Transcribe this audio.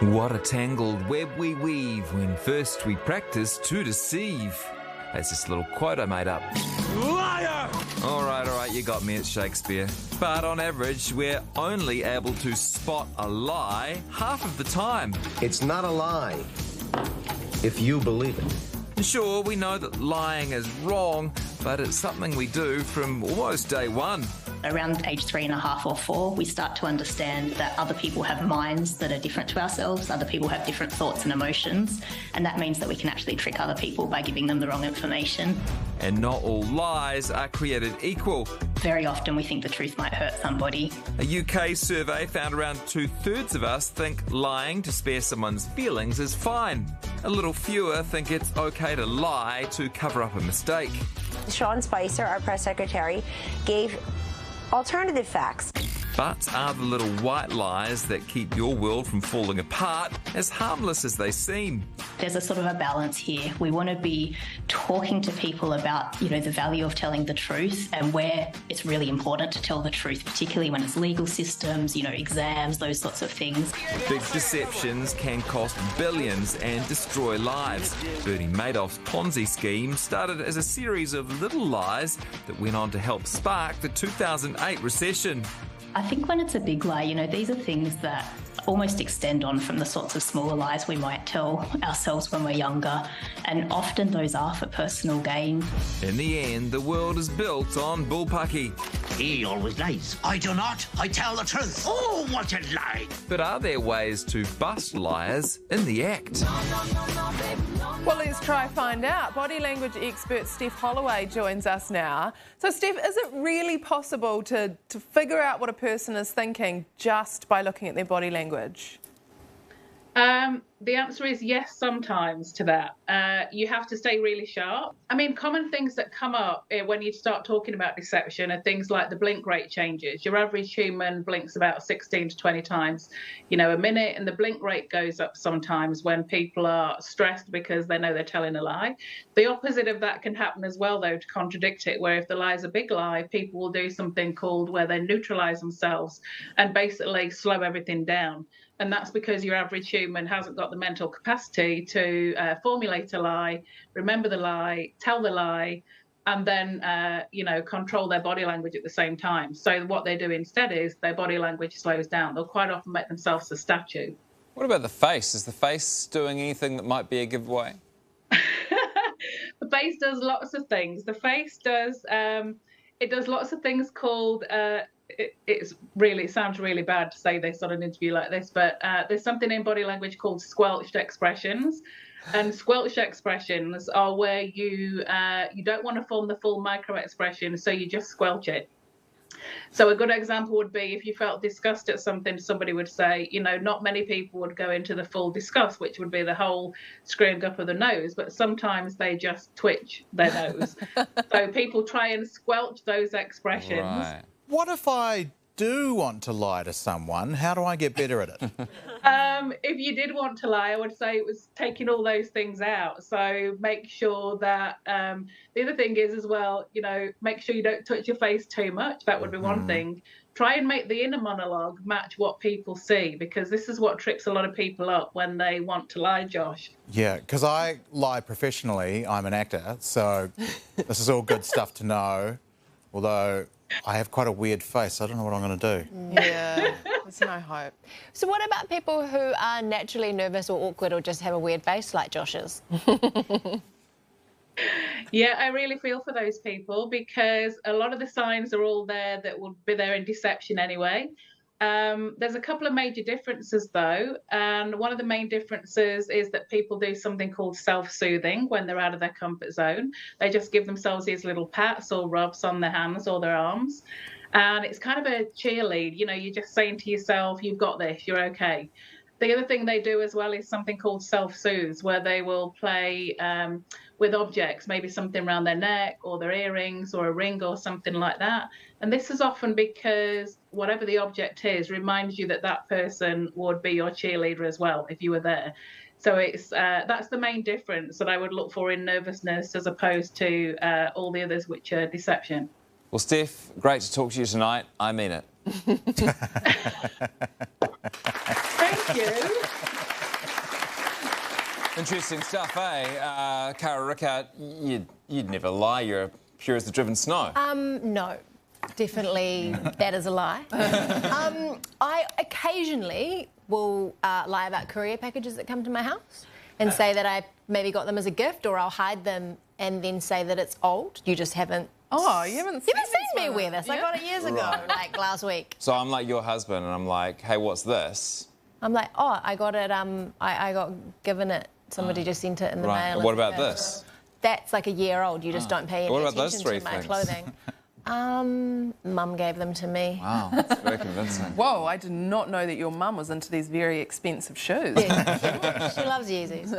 What a tangled web we weave when first we practice to deceive. That's this little quote I made up. Liar! All right, you got me, it's Shakespeare. But on average, we're only able to spot a lie half of the time. It's not a lie, if you believe it. Sure, we know that lying is wrong, but it's something we do from almost day one. Around age 3.5 or 4, we start to understand that other people have minds that are different to ourselves, other people have different thoughts and emotions, and that means that we can actually trick other people by giving them the wrong information. And not all lies are created equal. Very often we think the truth might hurt somebody. A UK survey found around 2/3 of us think lying to spare someone's feelings is fine. A little fewer think it's okay to lie to cover up a mistake. Sean Spicer, our press secretary, gave alternative facts. But are the little white lies that keep your world from falling apart as harmless as they seem? There's a sort of a balance here. We want to be talking to people about, the value of telling the truth and where it's really important to tell the truth, particularly when it's legal systems, exams, those sorts of things. Big deceptions can cost billions and destroy lives. Bernie Madoff's Ponzi scheme started as a series of little lies that went on to help spark the 2008 recession. I think when it's a big lie, these are things that almost extend on from the sorts of smaller lies we might tell ourselves when we're younger, and often those are for personal gain. In the end, the world is built on bullpucky. He always lies. I do not. I tell the truth. Oh, what a lie. But are there ways to bust liars in the act? Well, let's try find out. Body language expert Steph Holloway joins us now. So, Steph, is it really possible to figure out what a person is thinking just by looking at their body language? The answer is yes, sometimes to that. You have to stay really sharp. Common things that come up when you start talking about deception are things like the blink rate changes. Your average human blinks about 16 to 20 times, a minute, and the blink rate goes up sometimes when people are stressed because they know they're telling a lie. The opposite of that can happen as well, though, to contradict it, where if the lie is a big lie, people will do something called where they neutralize themselves and basically slow everything down. And that's because your average human hasn't got the mental capacity to formulate a lie, remember the lie, tell the lie, and then, control their body language at the same time. So what they do instead is their body language slows down. They'll quite often make themselves a statue. What about the face? Is the face doing anything that might be a giveaway? The face does lots of things. The face does, it does lots of things called... It sounds really bad to say this on an interview like this, but there's something in body language called squelched expressions, and squelched expressions are where you don't want to form the full micro expression, so you just squelch it. So a good example would be if you felt disgust at something, somebody would say, not many people would go into the full disgust, which would be the whole screwing up of the nose, but sometimes they just twitch their nose. So people try and squelch those expressions. Right. What if I do want to lie to someone? How do I get better at it? If you did want to lie, I would say it was taking all those things out. So make sure that the other thing is as well, make sure you don't touch your face too much. That would be one thing. Try and make the inner monologue match what people see, because this is what trips a lot of people up when they want to lie, Josh. Yeah, because I lie professionally. I'm an actor, so this is all good stuff to know. Although I have quite a weird face. I don't know what I'm going to do. Yeah, there's no hope. So what about people who are naturally nervous or awkward or just have a weird face like Josh's? Yeah, I really feel for those people, because a lot of the signs are all there that will be there in deception anyway. There's a couple of major differences, though, and one of the main differences is that people do something called self-soothing when they're out of their comfort zone. They just give themselves these little pats or rubs on their hands or their arms, and it's kind of a cheerlead. You're just saying to yourself, you've got this, you're okay. The other thing they do as well is something called self-soothes, where they will play with objects, maybe something around their neck or their earrings or a ring or something like that. And this is often because whatever the object is reminds you that that person would be your cheerleader as well if you were there. So that's the main difference that I would look for in nervousness as opposed to all the others, which are deception. Well, Steph, great to talk to you tonight. I mean it. Thank you. Interesting stuff, eh? Cara Rickard, you'd never lie. You're pure as the driven snow. No. Definitely, that is a lie. I occasionally will lie about courier packages that come to my house and say that I maybe got them as a gift, or I'll hide them and then say that it's old. You just haven't... Oh, you haven't seen me wear this. I got it years ago, like last week. So I'm like your husband, and I'm like, hey, what's this? I'm like, oh, I got it, I got given it. Somebody just sent it in the mail. And what about this? That's like a year old. You just don't pay any attention to my clothing. Mum gave them to me. Wow, that's very convincing. Whoa, I did not know that your mum was into these very expensive shoes. Yeah, she loves Yeezys.